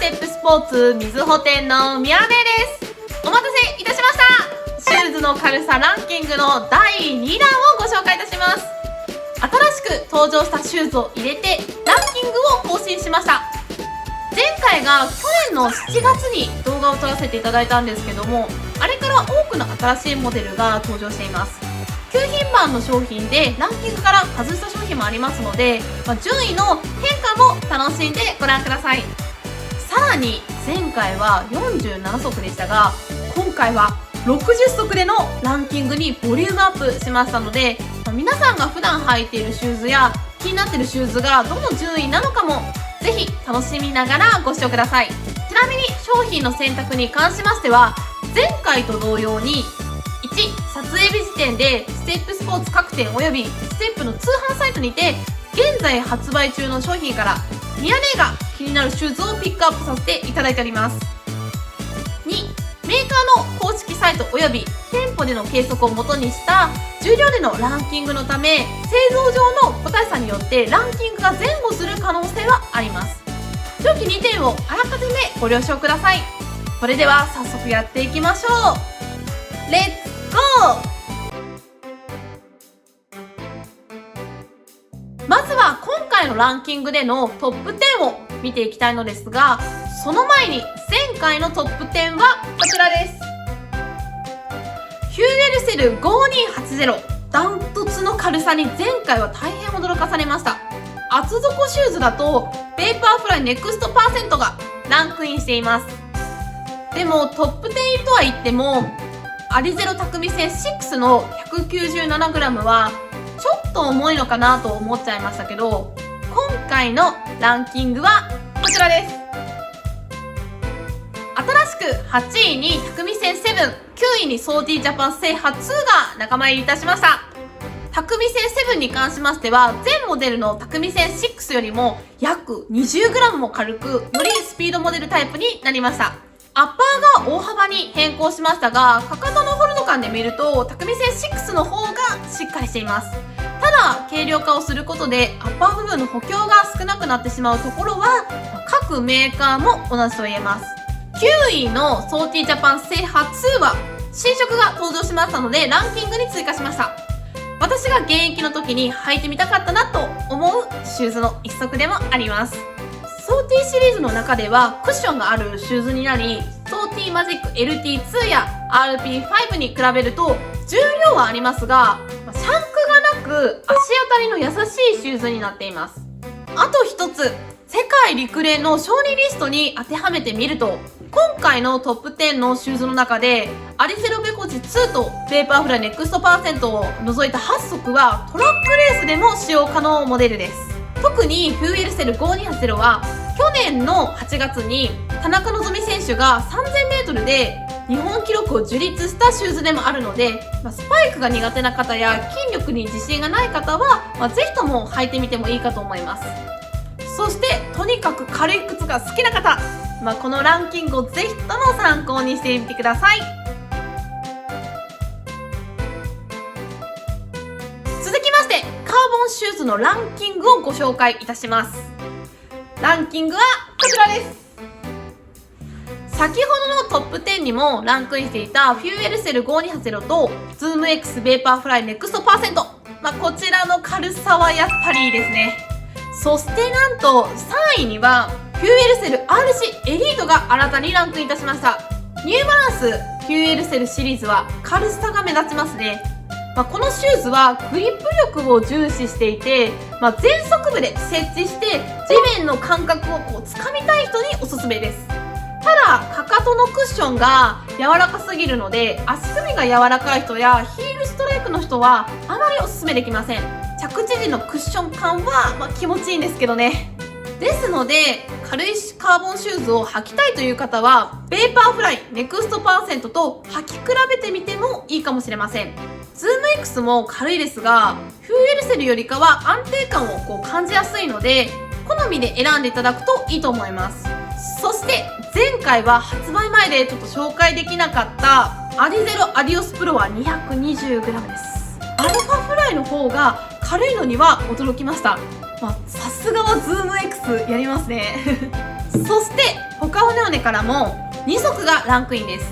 テップスポーツみずほ店の宮部です。お待たせいたしました。シューズの軽さランキングの第2弾をご紹介いたします。新しく登場したシューズを入れてランキングを更新しました。前回が去年の7月に動画を撮らせていただいたんですけども、あれから多くの新しいモデルが登場しています。旧品番の商品でランキングから外した商品もありますので、順位の変化も楽しんでご覧ください。さらに前回は47足でしたが、今回は60足でのランキングにボリュームアップしましたので、皆さんが普段履いているシューズや気になっているシューズがどの順位なのかもぜひ楽しみながらご視聴ください。ちなみに商品の選択に関しましては、前回と同様に1、撮影日時点でステップスポーツ各店およびステップの通販サイトにて現在発売中の商品から宮根が気になるシューズをピックアップさせていただいております。2、メーカーの公式サイトおよび店舗での計測を元にした重量でのランキングのため、製造上の個体差によってランキングが前後する可能性はあります。上記2点をあらかじめご了承ください。それでは早速やっていきましょう。レッツゴー。まずは今回のランキングでのトップ10を見ていきたいのですが、その前に前回のトップ10はこちらです。ヒューエルセル5280、ダントツの軽さに前回は大変驚かされました。厚底シューズだとペーパーフライネクストパーセントがランクインしています。でもトップ10とは言ってもアリゼロ匠戦6の 197g はちょっと重いのかなと思っちゃいましたけど、今回のランキングはこちらです。新しく8位に匠戦7、9位にソーディージャパン制覇2が仲間入りいたしました。匠戦7に関しましては、全モデルの匠戦6よりも約 20g も軽く、よりスピードモデルタイプになりました。アッパーが大幅に変更しましたが、かかとのホルド感で見ると匠戦6の方がしっかりしています。ただ軽量化をすることでアッパー部分の補強が少なくなってしまうところは各メーカーも同じと言えます。9位のソーティージャパン制覇2は新色が登場しましたのでランキングに追加しました。私が現役の時に履いてみたかったなと思うシューズの一足でもあります。ソーティーシリーズの中ではクッションがあるシューズになり、ソーティーマジック LT2 や RP5 に比べると重量はありますが、シャンクがなく足当たりの優しいシューズになっています。あと一つ、世界陸連の承認リストに当てはめてみると、今回のトップ10のシューズの中でアリセロベコチ2とペーパーフライネクストパーセントを除いた8足はトラックレースでも使用可能モデルです。特にフューエルセル5280は去年の8月に田中希実選手が 3000m で日本記録を樹立したシューズでもあるので、スパイクが苦手な方や筋力に自信がない方は、ぜひとも履いてみてもいいかと思います。そしてとにかく軽い靴が好きな方、このランキングをぜひとも参考にしてみてください。続きましてカーボンシューズのランキングをご紹介いたします。ランキングはこちらです。先ほどのトップ10にもランクインしていたフューエルセル5280とズーム X ベーパーフライネクストパーセント、こちらの軽さはやっぱりいいですね。そしてなんと3位にはフューエルセル RC エリートが新たにランクインいたしました。ニューバランスフューエルセルシリーズは軽さが目立ちますね。このシューズはグリップ力を重視していて、全速部で設置して地面の感覚を掴みたい人におすすめです。ただかかとのクッションが柔らかすぎるので、足首が柔らかい人やヒールストライクの人はあまりおすすめできません。着地時のクッション感は気持ちいいんですけどね。ですので軽いカーボンシューズを履きたいという方はベーパーフライネクストパーセントと履き比べてみてもいいかもしれません。ズーム X も軽いですがフューエルセルよりかは安定感を感じやすいので好みで選んでいただくといいと思います。そして前回は発売前でちょっと紹介できなかったアリゼロアディオスプロは 220g です。アルファフライの方が軽いのには驚きました。さすがはズーム X やりますねそしてホカオネオネからも2足がランクインです。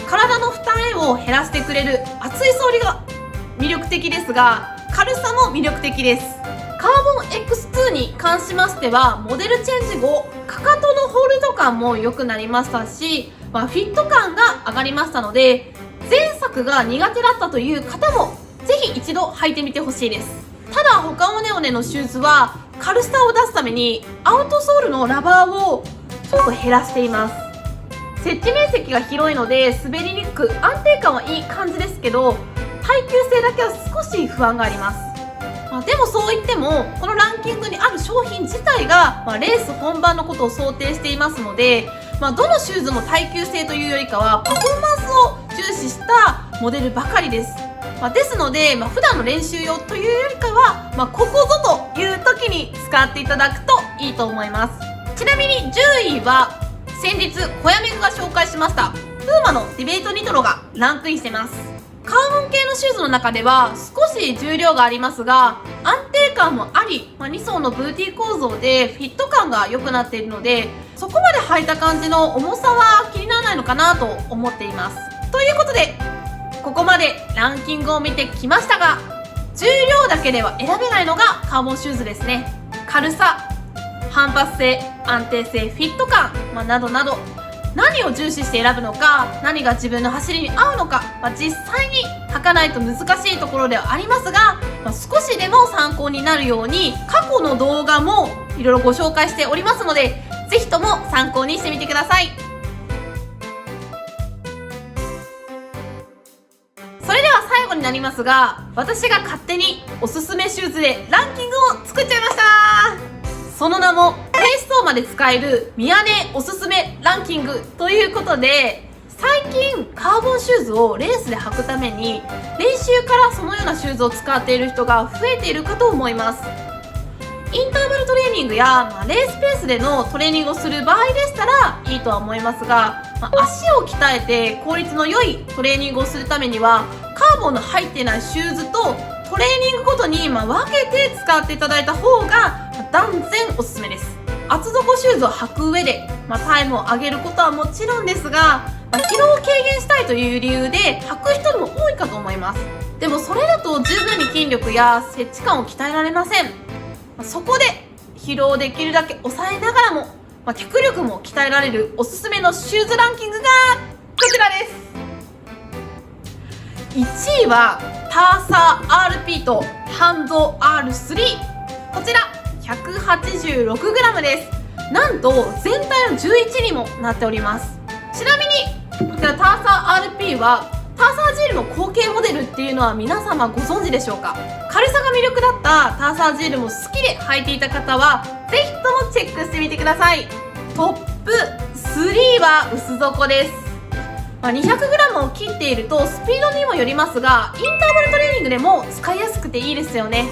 体の負担を減らしてくれる厚いソールが魅力的ですが、軽さも魅力的です。カーボン X2 に関しましては、モデルチェンジ後かかとのホールド感も良くなりましたし、フィット感が上がりましたので、前作が苦手だったという方もぜひ一度履いてみてほしいです。ただホカオネオネのシューズは軽さを出すためにアウトソールのラバーをちょっと減らしています。接地面積が広いので滑りにくく、安定感はいい感じですけど、耐久性だけは少し不安があります。でもそう言ってもこのランキングにある商品自体が、レース本番のことを想定していますので、どのシューズも耐久性というよりかはパフォーマンスを重視したモデルばかりです。ですので、普段の練習用というよりかは、ここぞという時に使っていただくといいと思います。ちなみに10位は先日小屋めぐが紹介しましたプーマのディベートニトロがランクインしてます。カーボン系のシューズの中では少し重量がありますが安定感もあり、2層のブーティー構造でフィット感が良くなっているので、そこまで履いた感じの重さは気にならないのかなと思っています。ということでここまでランキングを見てきましたが、重量だけでは選べないのがカーボンシューズですね。軽さ、反発性、安定性、フィット感、などなど何を重視して選ぶのか、何が自分の走りに合うのか、実際に履かないと難しいところではありますが、少しでも参考になるように過去の動画もいろいろご紹介しておりますので、ぜひとも参考にしてみてください。それでは最後になりますが、私が勝手におすすめシューズでランキングを作っちゃいました。その名もレース走まで使える宮根おすすめランキングということで、最近カーボンシューズをレースで履くために練習からそのようなシューズを使っている人が増えているかと思います。インターバルトレーニングや、レースペースでのトレーニングをする場合でしたらいいとは思いますが、足を鍛えて効率の良いトレーニングをするためにはカーボンの入っていないシューズとトレーニングごとに分けて使っていただいた方が断然おすすめです。厚底シューズを履く上で、タイムを上げることはもちろんですが、疲労を軽減したいという理由で履く人も多いかと思います。でもそれだと十分に筋力や接地感を鍛えられません。そこで疲労をできるだけ抑えながらも、脚力も鍛えられるおすすめのシューズランキングがこちらです。1位はターサー RP とハンゾ R3、 こちら 186g です。なんと全体の11にもなっております。ちなみにこちらターサー RP はターサージールの後継モデルっていうのは皆様ご存知でしょうか。軽さが魅力だったターサージールも好きで履いていた方はぜひともチェックしてみてください。トップ3は薄底です。200g を切っているとスピードにもよりますが、インターバルトレーニングでも使いやすくていいですよね。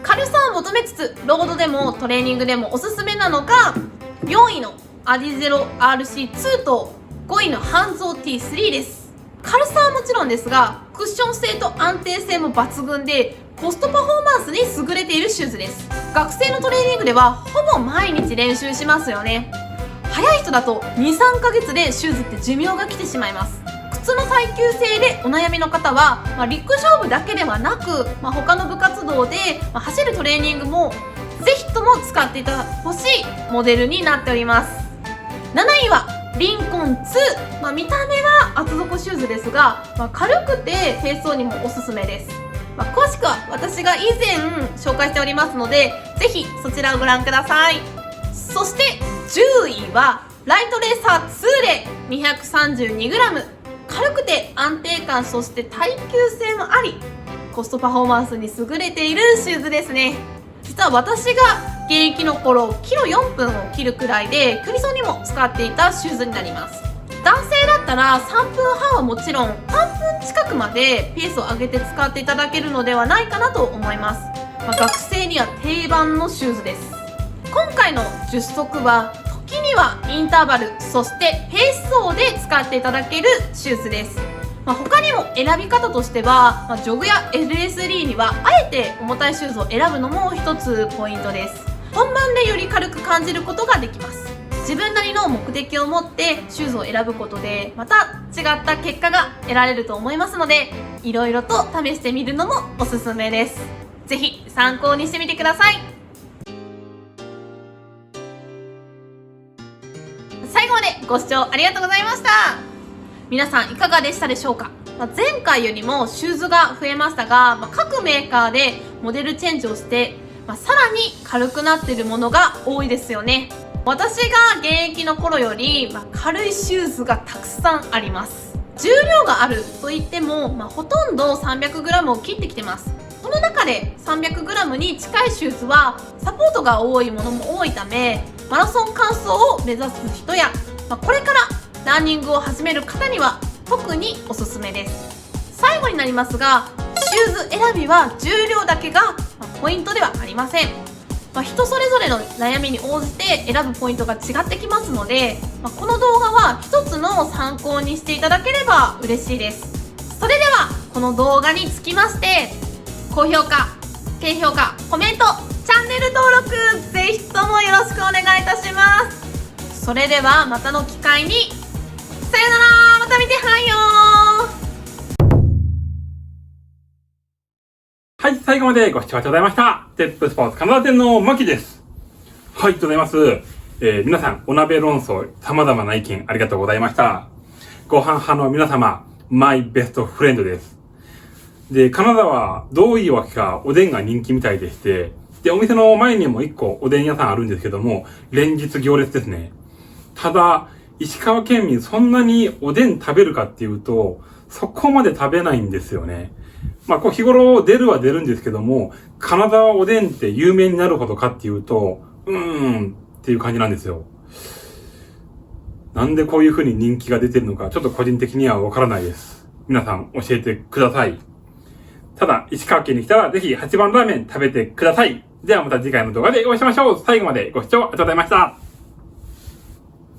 軽さを求めつつロードでもトレーニングでもおすすめなのが4位のアディゼロ RC2 と5位のハンゾー T3 です。軽さはもちろんですがクッション性と安定性も抜群でコストパフォーマンスに優れているシューズです。学生のトレーニングではほぼ毎日練習しますよね。早い人だと 2,3 ヶ月でシューズって寿命が来てしまいます。靴の耐久性でお悩みの方は、陸上部だけではなく、他の部活動で、走るトレーニングもぜひとも使っていただほしいモデルになっております。7位はリンコン2、見た目は厚底シューズですが、軽くて低走にもおすすめです。詳しくは私が以前紹介しておりますのでぜひそちらをご覧ください。そして10位はライトレーサー2で 232g、 軽くて安定感、そして耐久性もありコストパフォーマンスに優れているシューズですね。実は私が現役の頃キロ4分を切るくらいでクリソにも使っていたシューズになります。男性だったら3分半はもちろん3分近くまでペースを上げて使っていただけるのではないかなと思います。学生には定番のシューズです。今回の10足は時にはインターバル、そしてペース走で使っていただけるシューズです。他にも選び方としては、ジョグや LS3 にはあえて重たいシューズを選ぶのも一つポイントです。本番でより軽く感じることができます。自分なりの目的を持ってシューズを選ぶことでまた違った結果が得られると思いますので、いろいろと試してみるのもおすすめです。ぜひ参考にしてみてください。最後までご視聴ありがとうございました。皆さんいかがでしたでしょうか。前回よりもシューズが増えましたが、各メーカーでモデルチェンジをして、さらに軽くなっているものが多いですよね。私が現役の頃より、軽いシューズがたくさんあります。重量があるといっても、ほとんど 300g を切ってきてます。その中で 300g に近いシューズはサポートが多いものも多いため、マラソン完走を目指す人や、これからランニングを始める方には特におすすめです。最後になりますが、シューズ選びは重量だけがポイントではありません。人それぞれの悩みに応じて選ぶポイントが違ってきますので、この動画は一つの参考にしていただければ嬉しいです。それではこの動画につきまして、高評価、低評価、コメント、チャンネル登録ぜひともよろしくお願いいたします。それではまたの機会に、さよなら、また見てはんよー。はい、最後までご視聴ありがとうございました。テップスポーツカナダ店のマキです。はい、ありがとうございます。皆さん、お鍋論争、様々な意見ありがとうございました。ご飯派の皆様、マイベストフレンドです。で、カナダはどういうわけかおでんが人気みたいでして、で、お店の前にも一個おでん屋さんあるんですけども、連日行列ですね。ただ、石川県民そんなにおでん食べるかっていうと、そこまで食べないんですよね。日頃出るは出るんですけども、金沢おでんって有名になるほどかっていうと、っていう感じなんですよ。なんでこういう風に人気が出てるのか、ちょっと個人的にはわからないです。皆さん教えてください。ただ、石川県に来たらぜひ8番ラーメン食べてください。ではまた次回の動画でお会いしましょう。最後までご視聴ありがとうございました。